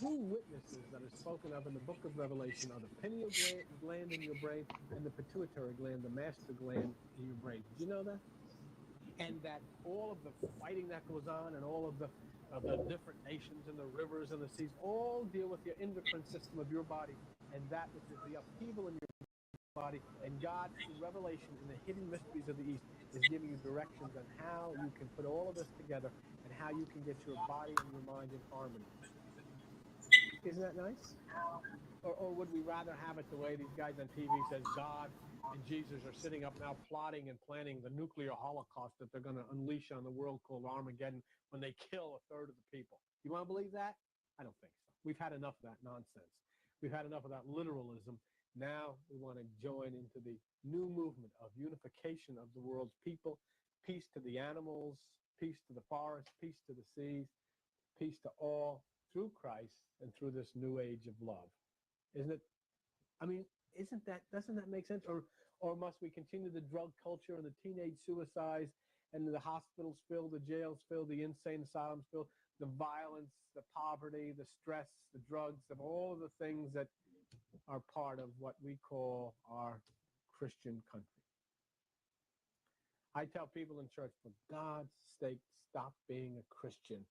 two witnesses that are spoken of in the book of Revelation are the pineal gland in your brain and the pituitary gland, the master gland in your brain. Did you know that? And that all of the fighting that goes on and all of the different nations and the rivers and the seas all deal with your endocrine system of your body and that which is the upheaval in your body. And God, through revelation in the hidden mysteries of the East, is giving you directions on how you can put all of this together and how you can get your body and your mind in harmony. Isn't that nice? Or would we rather have it the way these guys on TV says God and Jesus are sitting up now plotting and planning the nuclear holocaust that they're going to unleash on the world called Armageddon when they kill a third of the people? You want to believe that? I don't think so. We've had enough of that nonsense. We've had enough of that literalism. Now we want to join into the new movement of unification of the world's people, peace to the animals, peace to the forest, peace to the seas, peace to all through Christ and through this new age of love. Isn't it? I mean, doesn't that make sense? Or must we continue the drug culture and the teenage suicides and the hospitals filled, the jails filled, the insane asylums filled, the violence, the poverty, the stress, the drugs, of all of the things that are part of what we call our Christian country? I tell people in church, for God's sake, stop being a Christian.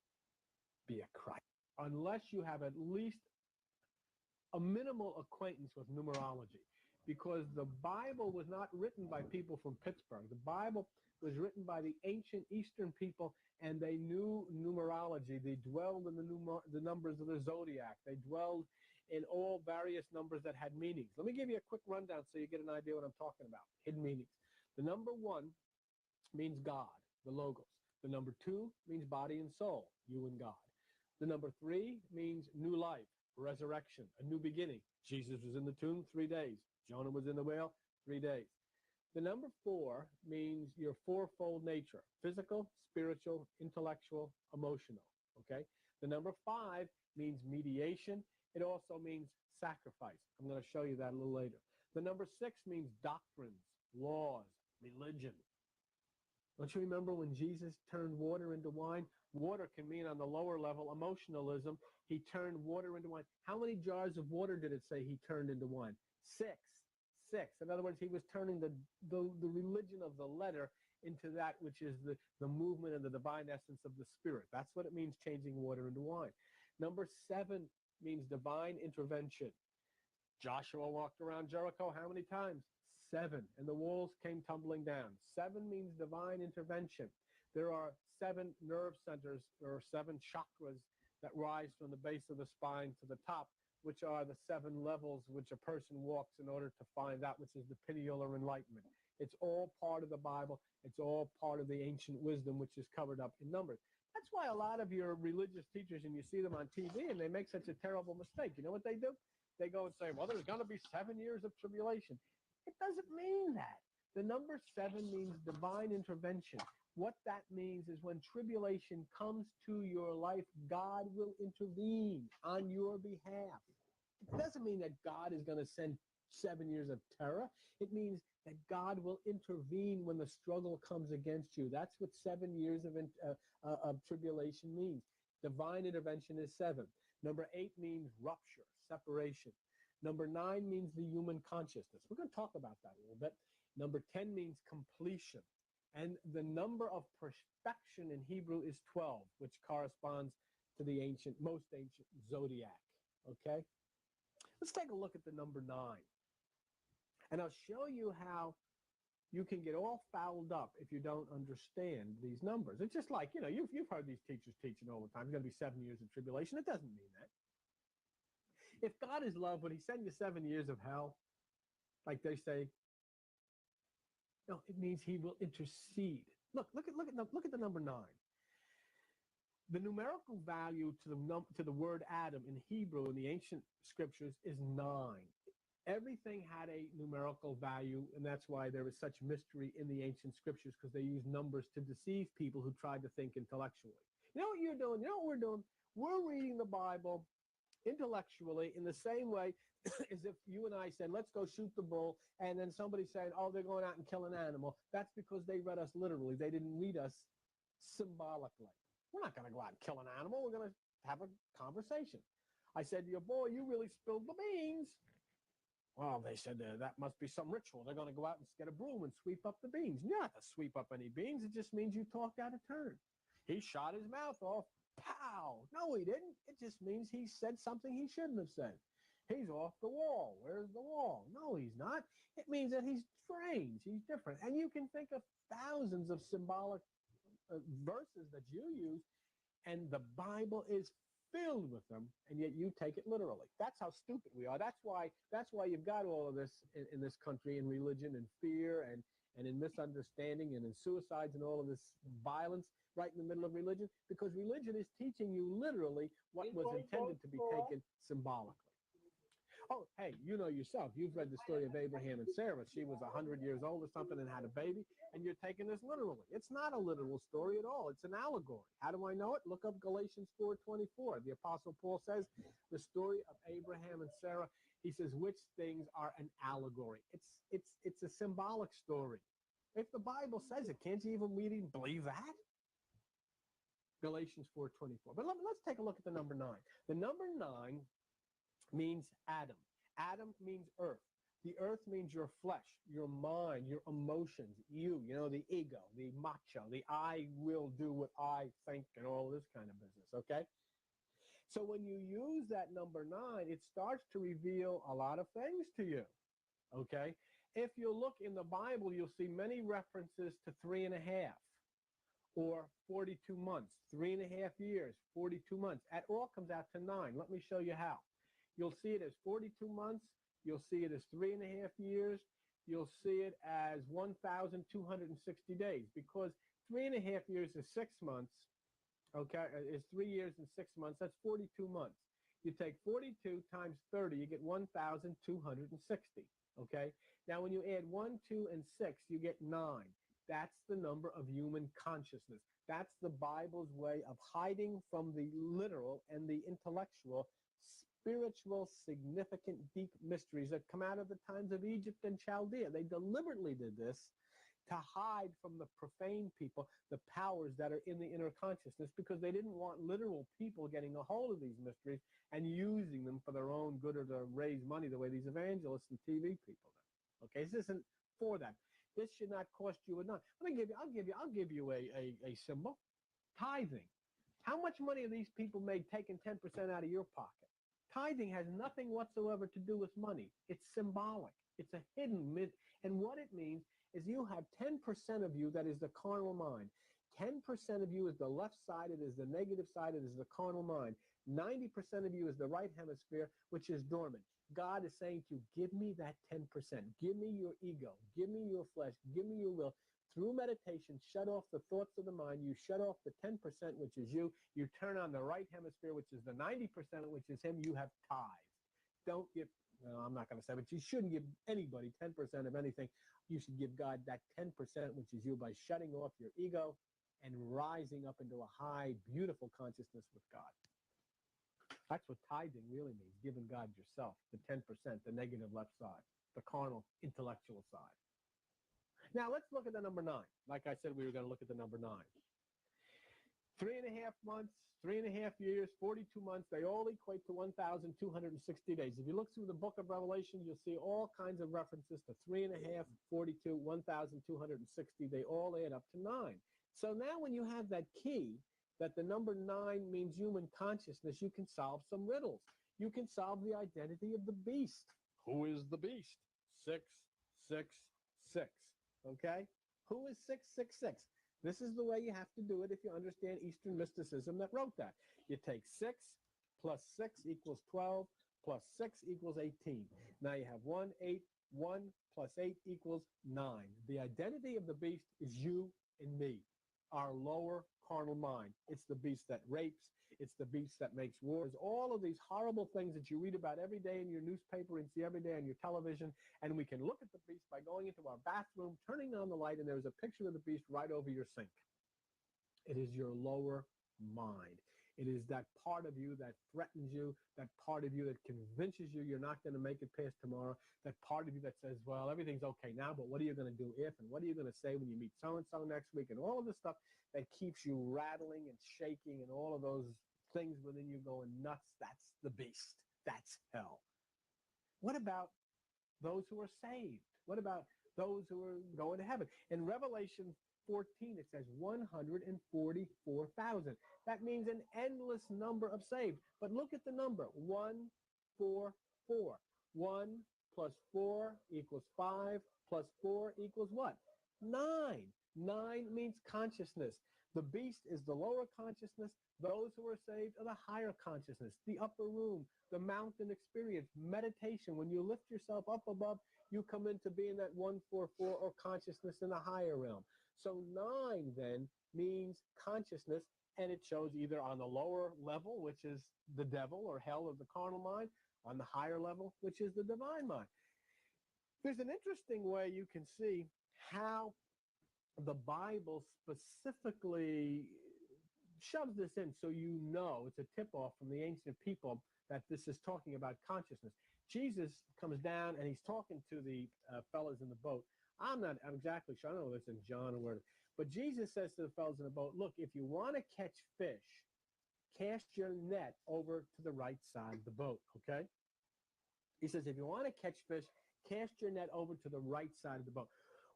Be a Christ. Unless you have at least a minimal acquaintance with numerology, because the Bible was not written by people from Pittsburgh. The Bible was written by the ancient Eastern people, and they knew numerology. They dwelled in the numbers of the zodiac. They dwelled in all various numbers that had meanings. Let me give you a quick rundown so you get an idea what I'm talking about. Hidden meanings. The number 1 means God, the Logos. The number 2 means body and soul, you and God. The number 3 means new life, resurrection, a new beginning. Jesus was in the tomb 3 days. Jonah was in the whale 3 days. The number 4 means your fourfold nature: physical, spiritual, intellectual, emotional. Okay? The number 5 means mediation. It also means sacrifice. I'm going to show you that a little later. The number 6 means doctrines, laws, religion. Don't you remember when Jesus turned water into wine? Water can mean on the lower level emotionalism. He turned water into wine. How many jars of water did it say he turned into wine? 6. In other words, he was turning the religion of the letter into that which is the movement and the divine essence of the Spirit. That's what it means, changing water into wine. Number 7 means divine intervention. Joshua walked around Jericho how many times? 7. And the walls came tumbling down. 7 means divine intervention. There are 7 nerve centers. There are 7 chakras that rise from the base of the spine to the top, which are the 7 levels which a person walks in order to find that which is the pineal or enlightenment. It's all part of the Bible. It's all part of the ancient wisdom, which is covered up in numbers. That's why a lot of your religious teachers, and you see them on TV, and they make such a terrible mistake. You know what they do? They go and say, well, there's going to be 7 years of tribulation. It doesn't mean that. The number 7 means divine intervention. What that means is when tribulation comes to your life, God will intervene on your behalf. It doesn't mean that God is going to send 7 years of terror. It means that God will intervene when the struggle comes against you. That's what 7 years of tribulation means. Divine intervention is 7. Number 8 means rupture, separation. Number 9 means the human consciousness. We're going to talk about that a little bit. Number 10 means completion. And the number of perfection in Hebrew is 12, which corresponds to the most ancient zodiac. Okay? Let's take a look at the number 9. And I'll show you how you can get all fouled up if you don't understand these numbers. It's just like, you've heard these teachers teaching all the time. It's going to be 7 years of tribulation. It doesn't mean that. If God is love, would he send you 7 years of hell? Like they say, no, it means he will intercede. Look at the number 9. The numerical value to the word Adam in Hebrew in the ancient scriptures is 9. Everything had a numerical value, and that's why there is such mystery in the ancient scriptures, because they use numbers to deceive people who tried to think intellectually. You know what you're doing? You know what we're doing? We're reading the Bible intellectually in the same way as if you and I said, let's go shoot the bull, and then somebody said, oh, they're going out and kill an animal. That's because they read us literally. They didn't read us symbolically. We're not going to go out and kill an animal. We're going to have a conversation. I said to your boy, you really spilled the beans. Well, they said that must be some ritual. They're going to go out and get a broom and sweep up the beans. Not to sweep up any beans. It just means you talked out of turn. He shot his mouth off. Pow! No, he didn't. It just means he said something he shouldn't have said. He's off the wall. Where's the wall? No, he's not. It means that he's strange. He's different. And you can think of thousands of symbolic verses that you use, and the Bible is filled with them, and yet you take it literally. That's how stupid we are. That's why you've got all of this in this country, in religion and fear and in misunderstanding and in suicides and all of this violence right in the middle of religion, because religion is teaching you literally what was intended to be taken symbolically. Oh, hey, you know yourself. You've read the story of Abraham and Sarah. She was 100 years old or something and had a baby, and you're taking this literally. It's not a literal story at all. It's an allegory. How do I know it? Look up Galatians 4:24. The Apostle Paul says the story of Abraham and Sarah. He says which things are an allegory. It's a symbolic story. If the Bible says it, can't you even really believe that? Galatians 4:24. But let's take a look at the number 9. The number 9 means Adam. Adam means earth. The earth means your flesh, your mind, your emotions, you know, the ego, the macho, the I will do what I think and all this kind of business, okay? So when you use that number 9, it starts to reveal a lot of things to you, okay? If you look in the Bible, you'll see many references to 3.5 or 42 months, 3.5 years, 42 months. It all comes out to 9. Let me show you how. You'll see it as 42 months. You'll see it as 3.5 years. You'll see it as 1,260 days, because 3.5 years is 6 months, okay, is 3 years and 6 months. That's 42 months. You take 42 times 30, you get 1,260, okay? Now, when you add 1, 2, and 6, you get 9. That's the number of human consciousness. That's the Bible's way of hiding from the literal and the intellectual, spiritual, significant, deep mysteries that come out of the times of Egypt and Chaldea. They deliberately did this to hide from the profane people the powers that are in the inner consciousness, because they didn't want literal people getting a hold of these mysteries and using them for their own good or to raise money the way these evangelists and TV people do. Okay, this isn't for that. This should not cost you a dime. I'll give you a symbol. Tithing. How much money are these people made taking 10% out of your pocket? Tithing has nothing whatsoever to do with money. It's symbolic. It's a hidden myth. And what it means is you have 10% of you that is the carnal mind. 10% of you is the left side. It is the negative side. It is the carnal mind. 90% of you is the right hemisphere, which is dormant. God is saying to you, give me that 10%. Give me your ego. Give me your flesh. Give me your will. Through meditation, shut off the thoughts of the mind. You shut off the 10%, which is you. You turn on the right hemisphere, which is the 90%, which is him. You have tithes. Don't give, no, I'm not going to say, but you shouldn't give anybody 10% of anything. You should give God that 10%, which is you, by shutting off your ego and rising up into a high, beautiful consciousness with God. That's what tithing really means, giving God yourself, the 10%, the negative left side, the carnal, intellectual side. Now, let's look at the number 9. Like I said, we were going to look at the number 9. 3.5 months, 3.5 years, 42 months, they all equate to 1,260 days. If you look through the book of Revelation, you'll see all kinds of references to 3.5, 42, 1,260. They all add up to 9. So now when you have that key, that the number 9 means human consciousness, you can solve some riddles. You can solve the identity of the beast. Who is the beast? 666. Okay? Who is 666? This is the way you have to do it if you understand Eastern mysticism that wrote that. You take 6 plus 6 equals 12 plus 6 equals 18. Now you have 1, 8, 1 plus 8 equals 9. The identity of the beast is you and me, our lower carnal mind. It's the beast that rapes. It's the beast that makes wars. All of these horrible things that you read about every day in your newspaper and see every day on your television. And we can look at the beast by going into our bathroom, turning on the light, and there's a picture of the beast right over your sink. It is your lower mind. It is that part of you that threatens you, that part of you that convinces you you're not going to make it past tomorrow, that part of you that says, well, everything's okay now, but what are you going to do if, and what are you going to say when you meet so-and-so next week, and all of this stuff that keeps you rattling and shaking and all of those things within you going nuts, that's the beast. That's hell. What about those who are saved? What about those who are going to heaven? In Revelation 14, it says 144,000. That means an endless number of saved. But look at the number, 144. 1 plus 4 equals 5 plus 4 equals what? 9. 9 means consciousness. The beast is the lower consciousness. Those who are saved are the higher consciousness, the upper room, the mountain experience, meditation. When you lift yourself up above, you come into being that 144 or consciousness in the higher realm. So 9 then means consciousness, and it shows either on the lower level, which is the devil or hell of the carnal mind, on the higher level, which is the divine mind. There's an interesting way you can see how the Bible specifically shoves this in so you know it's a tip-off from the ancient people that this is talking about consciousness. Jesus comes down and he's talking to the fellas in the boat. I'm not exactly sure. I don't know if it's in John or where. But Jesus says to the fellas in the boat, look, if you want to catch fish, cast your net over to the right side of the boat, okay? He says, if you want to catch fish, cast your net over to the right side of the boat.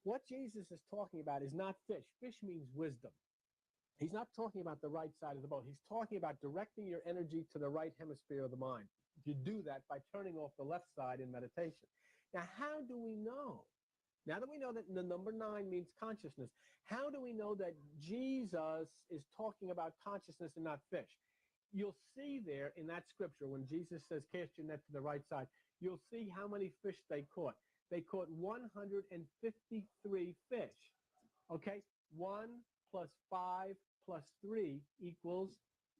What Jesus is talking about is not fish. Fish means wisdom. He's not talking about the right side of the boat. He's talking about directing your energy to the right hemisphere of the mind. You do that by turning off the left side in meditation. Now, how do we know? Now that we know that the number 9 means consciousness, how do we know that Jesus is talking about consciousness and not fish? You'll see there in that scripture when Jesus says, cast your net to the right side, you'll see how many fish they caught. They caught 153 fish. Okay? 1 plus 5 plus 3 equals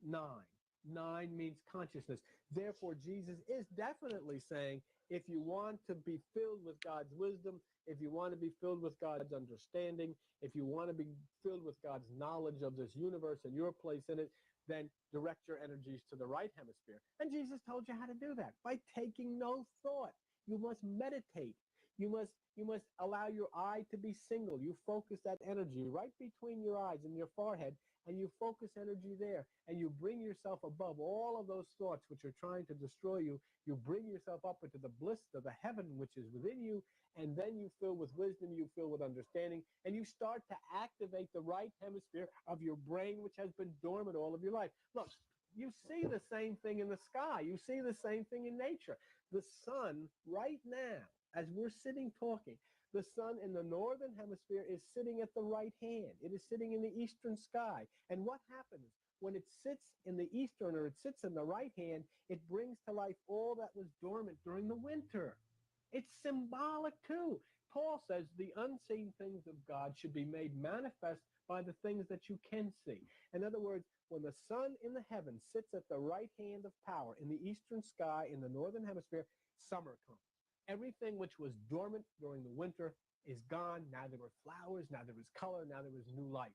9. 9 means consciousness. Therefore, Jesus is definitely saying, if you want to be filled with God's wisdom, if you want to be filled with God's understanding, if you want to be filled with God's knowledge of this universe and your place in it, then direct your energies to the right hemisphere. And Jesus told you how to do that by taking no thought. You must meditate. You must allow your eye to be single. You focus that energy right between your eyes and your forehead, and you focus energy there, and you bring yourself above all of those thoughts which are trying to destroy you. You bring yourself up into the bliss of the heaven which is within you, and then you fill with wisdom, you fill with understanding, and you start to activate the right hemisphere of your brain, which has been dormant all of your life. Look, you see the same thing in the sky. You see the same thing in nature. The sun right now, as we're sitting talking, the sun in the northern hemisphere is sitting at the right hand. It is sitting in the eastern sky. And what happens when it sits in the eastern, or it sits in the right hand? It brings to life all that was dormant during the winter. It's symbolic too. Paul says the unseen things of God should be made manifest by the things that you can see. In other words, when the sun in the heavens sits at the right hand of power in the eastern sky in the northern hemisphere, summer comes. Everything which was dormant during the winter is gone. Now there were flowers, now there was color, now there was new life.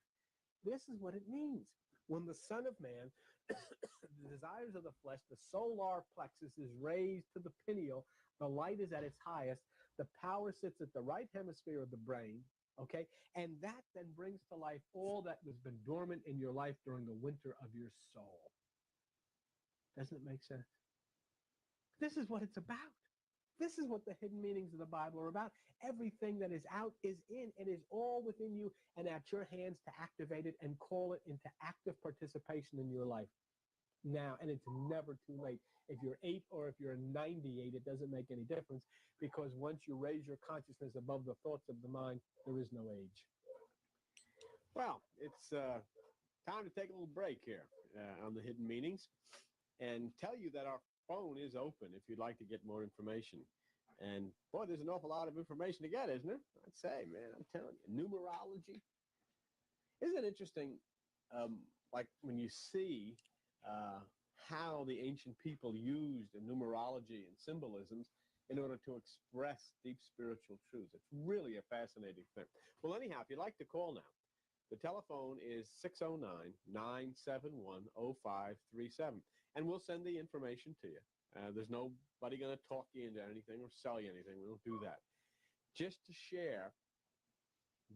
This is what it means. When the Son of Man, the desires of the flesh, the solar plexus is raised to the pineal, the light is at its highest, the power sits at the right hemisphere of the brain, okay? And that then brings to life all that has been dormant in your life during the winter of your soul. Doesn't it make sense? This is what it's about. This is what the hidden meanings of the Bible are about. Everything that is out is in. It is all within you and at your hands to activate it and call it into active participation in your life now. And it's never too late. If you're 8 or if you're 98, it doesn't make any difference, because once you raise your consciousness above the thoughts of the mind, there is no age. Well, it's time to take a little break here on the hidden meanings and tell you that our phone is open if you'd like to get more information. And boy, there's an awful lot of information to get, isn't there? I'd say, man, I'm telling you. Numerology. Isn't it interesting, like when you see how the ancient people used numerology and symbolisms in order to express deep spiritual truths? It's really a fascinating thing. Well, anyhow, if you'd like to call now, the telephone is 609-971-0537. And we'll send the information to you. There's nobody going to talk you into anything or sell you anything. We don't do that. Just to share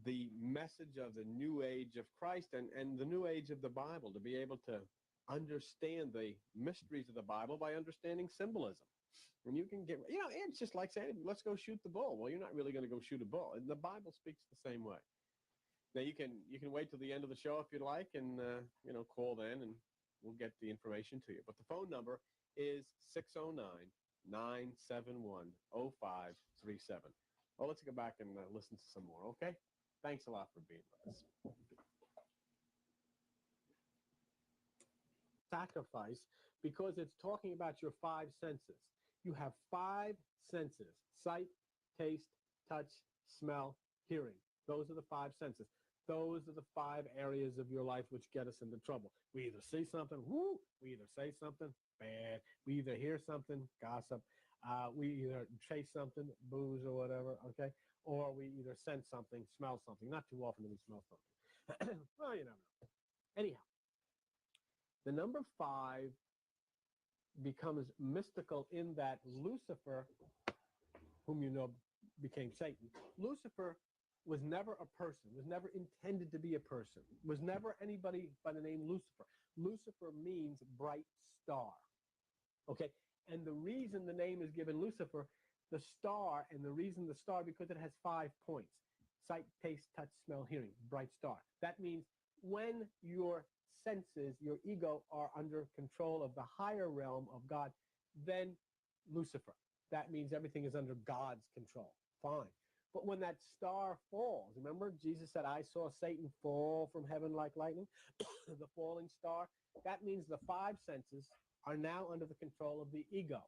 the message of the new age of Christ and the new age of the Bible, to be able to understand the mysteries of the Bible by understanding symbolism. And you can get, it's just like saying, let's go shoot the bull. Well, you're not really going to go shoot a bull. And the Bible speaks the same way. Now, you can wait till the end of the show if you'd like and, call then and we'll get the information to you. But the phone number is 609-971-0537. Well, let's go back and listen to some more, okay? Thanks a lot for being with us. Sacrifice, because it's talking about your five senses. You have five senses: sight, taste, touch, smell, hearing. Those are the five senses. Those are the five areas of your life which get us into trouble. We either see something, woo, we either say something, bad. We either hear something, gossip. We either chase something, booze or whatever, okay? Or we either sense something, smell something. Not too often do we smell something. Well, you never know. Anyhow, the number 5 becomes mystical in that Lucifer, whom you know became Satan, Lucifer was never a person, was never intended to be a person, was never anybody by the name Lucifer. Lucifer means bright star, okay? And the reason the name is given Lucifer, the star, and the reason the star, because it has 5 points: sight, taste, touch, smell, hearing, bright star. That means when your senses, your ego, are under control of the higher realm of God, then Lucifer. That means everything is under God's control. Fine. But when that star falls, remember Jesus said, I saw Satan fall from heaven like lightning, the falling star. That means the 5 senses are now under the control of the ego.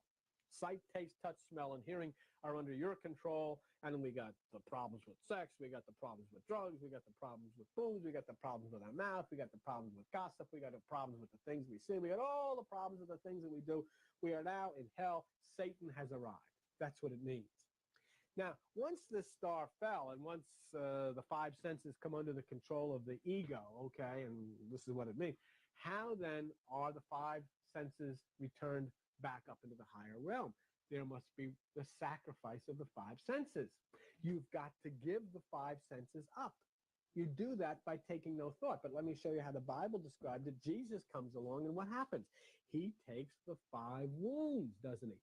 Sight, taste, touch, smell, and hearing are under your control. And then we got the problems with sex. We got the problems with drugs. We got the problems with booze. We got the problems with our mouth. We got the problems with gossip. We got the problems with the things we see. We got all the problems with the things that we do. We are now in hell. Satan has arrived. That's what it means. Now, once this star fell and once the 5 senses come under the control of the ego, okay, and this is what it means, how then are the 5 senses returned back up into the higher realm? There must be the sacrifice of the 5 senses. You've got to give the 5 senses up. You do that by taking no thought. But let me show you how the Bible describes it. Jesus comes along, and what happens? He takes the 5 wounds, doesn't he?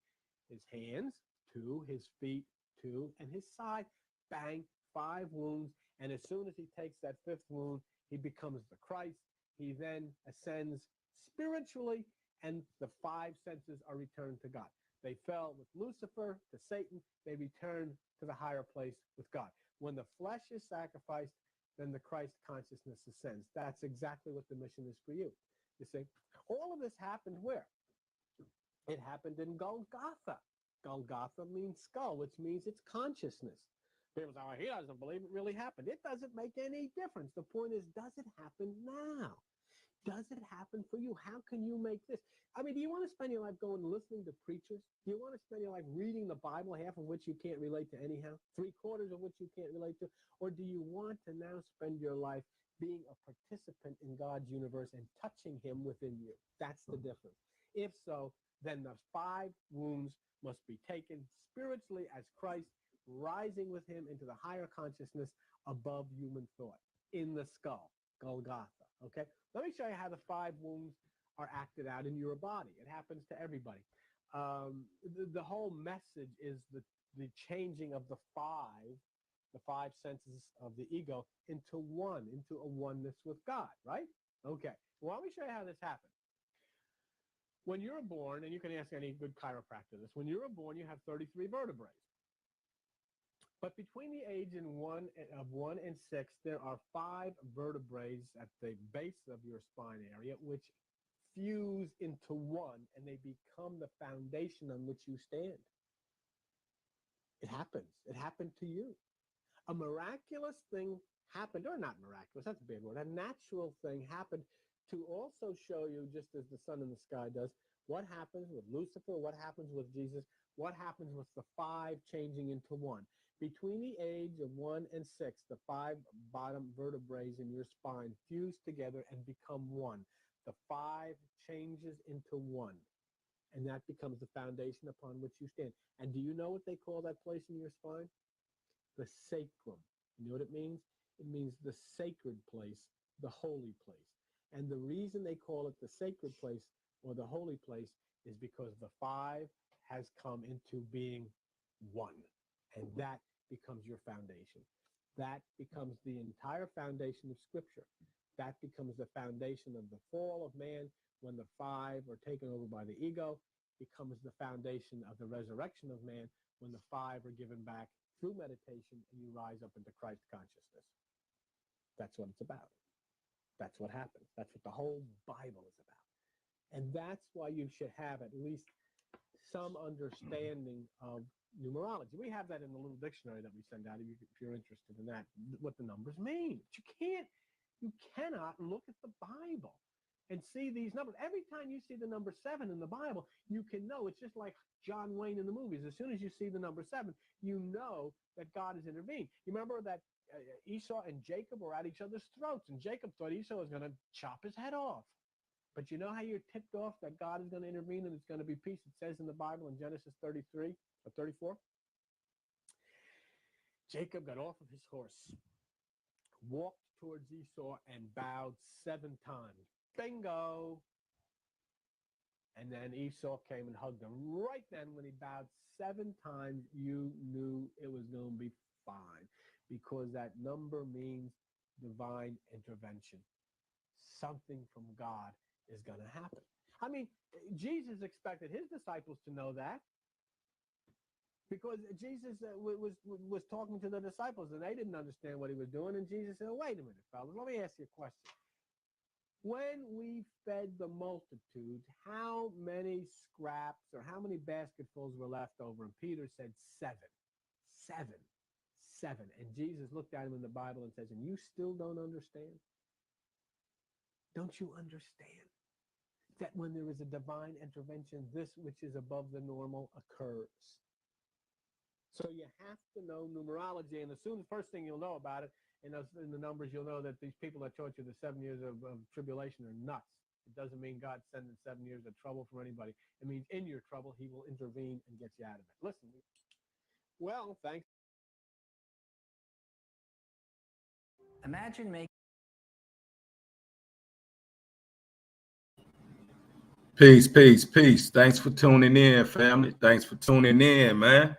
His hands, 2, his feet, 2, and his side, bang, 5 wounds. And as soon as he takes that 5th wound, he becomes the Christ. He then ascends spiritually, and the 5 senses are returned to God. They fell with Lucifer to Satan. They return to the higher place with God. When the flesh is sacrificed, then the Christ consciousness ascends. That's exactly what the mission is for you. You see, all of this happened where? It happened in Golgotha. Golgotha means skull, which means it's consciousness. People say, oh, he doesn't believe it really happened. It doesn't make any difference. The point is, does it happen now? Does it happen for you? How can you make this? I mean, do you want to spend your life going and listening to preachers? Do you want to spend your life reading the Bible, half of which you can't relate to anyhow, 3/4 of which you can't relate to? Or do you want to now spend your life being a participant in God's universe and touching him within you? That's the difference. If so, then the 5 wounds must be taken spiritually as Christ, rising with him into the higher consciousness above human thought in the skull, Golgotha, okay? Let me show you how the 5 wounds are acted out in your body. It happens to everybody. The whole message is the changing of the 5 senses of the ego into a oneness with God, right? Okay, well, let me show you how this happens. When you're born, and you can ask any good chiropractor this, when you're born, you have 33 vertebrae. But between the age of 1 and 6, there are 5 vertebrae at the base of your spine area which fuse into one, and they become the foundation on which you stand. It happens. It happened to you. A miraculous thing happened, or not miraculous, that's a bad word. A natural thing happened to also show you, just as the sun in the sky does, what happens with Lucifer, what happens with Jesus, what happens with the 5 changing into one. Between the age of 1 and 6, the 5 bottom vertebrae in your spine fuse together and become one. The 5 changes into one, and that becomes the foundation upon which you stand. And do you know what they call that place in your spine? The sacrum. You know what it means? It means the sacred place, the holy place. And the reason they call it the sacred place or the holy place is because the five has come into being one. And that becomes your foundation. That becomes the entire foundation of Scripture. That becomes the foundation of the fall of man when the five are taken over by the ego, becomes the foundation of the resurrection of man when the five are given back through meditation and you rise up into Christ consciousness. That's what it's about. That's what happens. That's what the whole Bible is about. And that's why you should have at least some understanding of numerology. We have that in the little dictionary that we send out if you're interested in that, what the numbers mean. But you cannot look at the Bible and see these numbers. Every time you see the number 7 in the Bible, you can know. It's just like John Wayne in the movies. As soon as you see the number 7, you know that God has intervened. You remember that Esau and Jacob were at each other's throats, and Jacob thought Esau was going to chop his head off. But you know how you're tipped off that God is going to intervene and it's going to be peace? It says in the Bible in Genesis 33 or 34. Jacob got off of his horse, walked towards Esau, and bowed 7 times. Bingo! And then Esau came and hugged him. Right then, when he bowed 7 times, you knew it was going to be fine, because that number means divine intervention. Something from God is going to happen. I mean, Jesus expected his disciples to know that, because Jesus was talking to the disciples and they didn't understand what he was doing. And Jesus said, wait a minute, fellas, let me ask you a question. When we fed the multitudes, how many scraps or how many basketfuls were left over? And Peter said 7. 7. 7. And Jesus looked at him in the Bible and says, and you still don't understand? Don't you understand that when there is a divine intervention, this which is above the normal occurs? So you have to know numerology, and the first thing you'll know about it, in the numbers, you'll know that these people that taught you the 7 years of tribulation are nuts. It doesn't mean God's sending 7 years of trouble for anybody. It means in your trouble, he will intervene and get you out of it. Listen, well, thanks. Imagine making... Peace, peace, peace. Thanks for tuning in, family. Thanks for tuning in, man.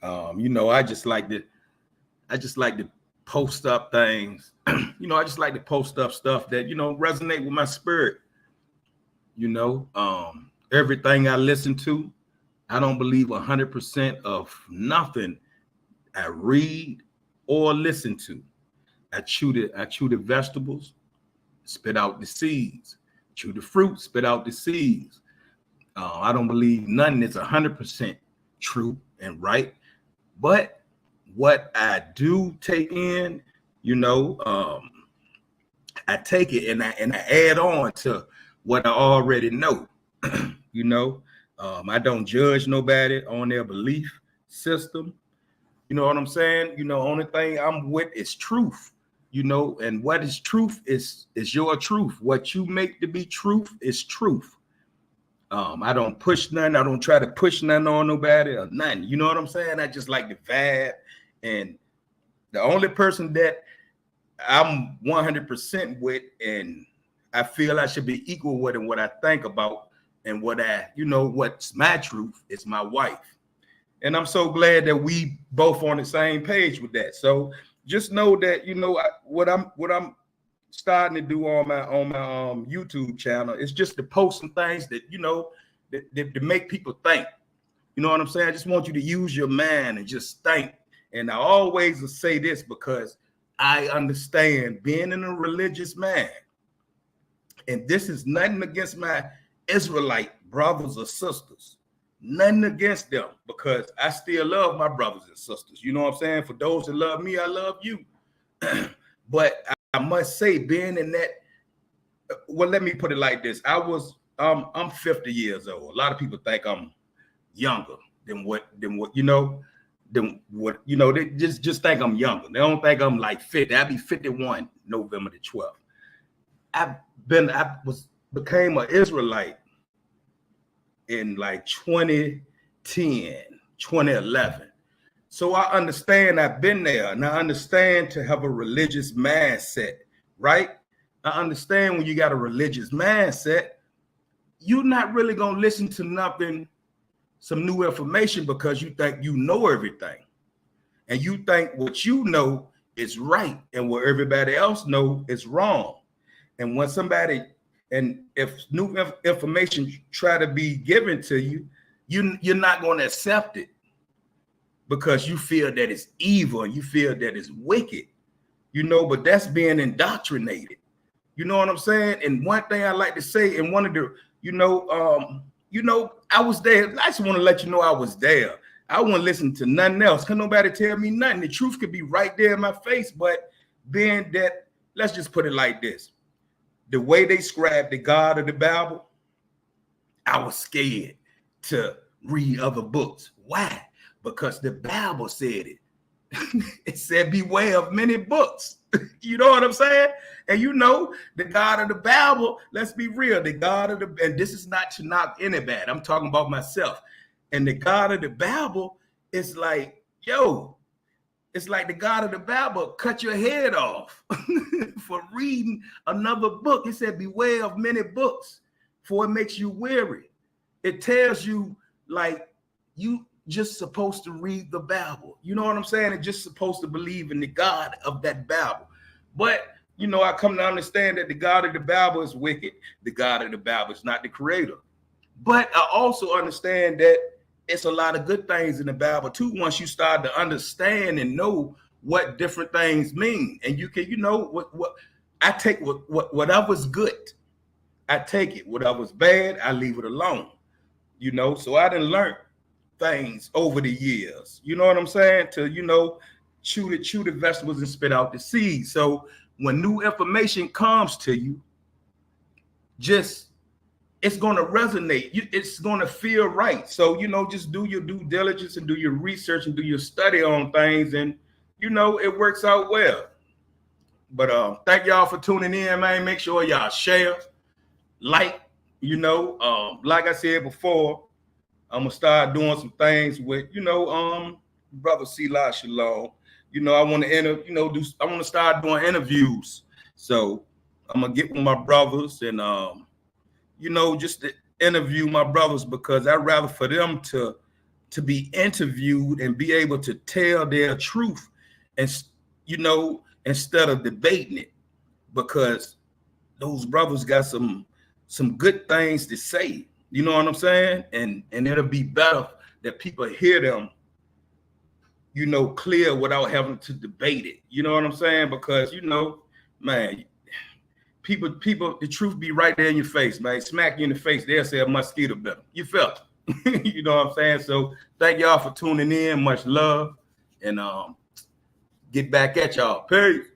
I just like to post up things. I just like to post up stuff that, resonate with my spirit. Everything I listen to, I don't believe 100% of nothing I read or listen to. I chew the vegetables, spit out the seeds. Chew the fruit, spit out the seeds. I don't believe nothing is 100% true and right. But what I do take in, I take it and I add on to what I already know. I don't judge nobody on their belief system. You know what I'm saying? Only thing I'm with is truth. And what is truth is your truth. What you make to be truth is truth. I don't push nothing. I don't try to push nothing on nobody or nothing. You know what I'm saying? I just like the vibe. And the only person that I'm 100% with, and I feel I should be equal with in what I think about and what's my truth, is my wife. And I'm so glad that we both on the same page with that. So just know that, what I'm starting to do on my YouTube channel is just to post some things that, that to make people think. You know what I'm saying? I just want you to use your mind and just think. And I always will say this because I understand being in a religious man. And this is nothing against my Israelite brothers or sisters. Nothing against them, because I still love my brothers and sisters. You know what I'm saying? For those that love me, I love you. But I must say, being in that, well, let me put it like this. I'm 50 years old. A lot of people think I'm younger than what they just think I'm younger. They don't think I'm like 50. I'll be 51 November the 12th. I became an Israelite in like 2010, 2011. So I understand, I've been there, and I understand to have a religious mindset, right? I understand when you got a religious mindset, you're not really going to listen to nothing, some new information, because you think you know everything. And you think what you know is right and what everybody else know is wrong. And when somebody, and if new information try to be given to you, you're not going to accept it because you feel that it's evil and you feel that it's wicked, you know, but that's being indoctrinated. You know what I'm saying? And one thing I like to say, and one of the, I was there. I just want to let you know I was there. I wouldn't listen to nothing else. Can nobody tell me nothing? The truth could be right there in my face, but being that, let's just put it like this. The way they described the God of the Bible, I was scared to read other books. Why? Because the Bible said it. It said, beware of many books. You know what I'm saying? And you know, the God of the Bible, let's be real, the God of the, and this is not to knock anybody, I'm talking about myself. And the God of the Bible is like, yo, it's like the God of the Bible cut your head off for reading another book. It said, beware of many books, for it makes you weary. It tells you, like, you just supposed to read the Bible. You know what I'm saying? It's just supposed to believe in the God of that Bible. But, you know, I come to understand that the God of the Bible is wicked. The God of the Bible is not the creator. But I also understand that it's a lot of good things in the Bible too, once you start to understand and know what different things mean. And you can, you know, what I take whatever's good, I take it. Whatever's bad, I leave it alone. You know, so I done learned things over the years. You know what I'm saying? To, you know, chew the vegetables and spit out the seeds. So when new information comes to you, just, it's going to resonate. It's going to feel right. So, you know, just do your due diligence and do your research and do your study on things. And, you know, it works out well. But thank y'all for tuning in, man. Make sure y'all share, like, you know, like I said before, I'm going to start doing some things with, you know, brother C-La Shalom. You know, I want to I want to start doing interviews. So I'm going to get with my brothers and, you know, just to interview my brothers, because I'd rather for them to be interviewed and be able to tell their truth, and, you know, instead of debating it, because those brothers got some good things to say. You know what I'm saying? And it'll be better that people hear them, you know, clear without having to debate it. You know what I'm saying? Because, you know, man, people, the truth be right there in your face, man. Smack you in the face. They'll say a mosquito bit them. You felt it. You know what I'm saying? So thank y'all for tuning in. Much love. And get back at y'all. Peace.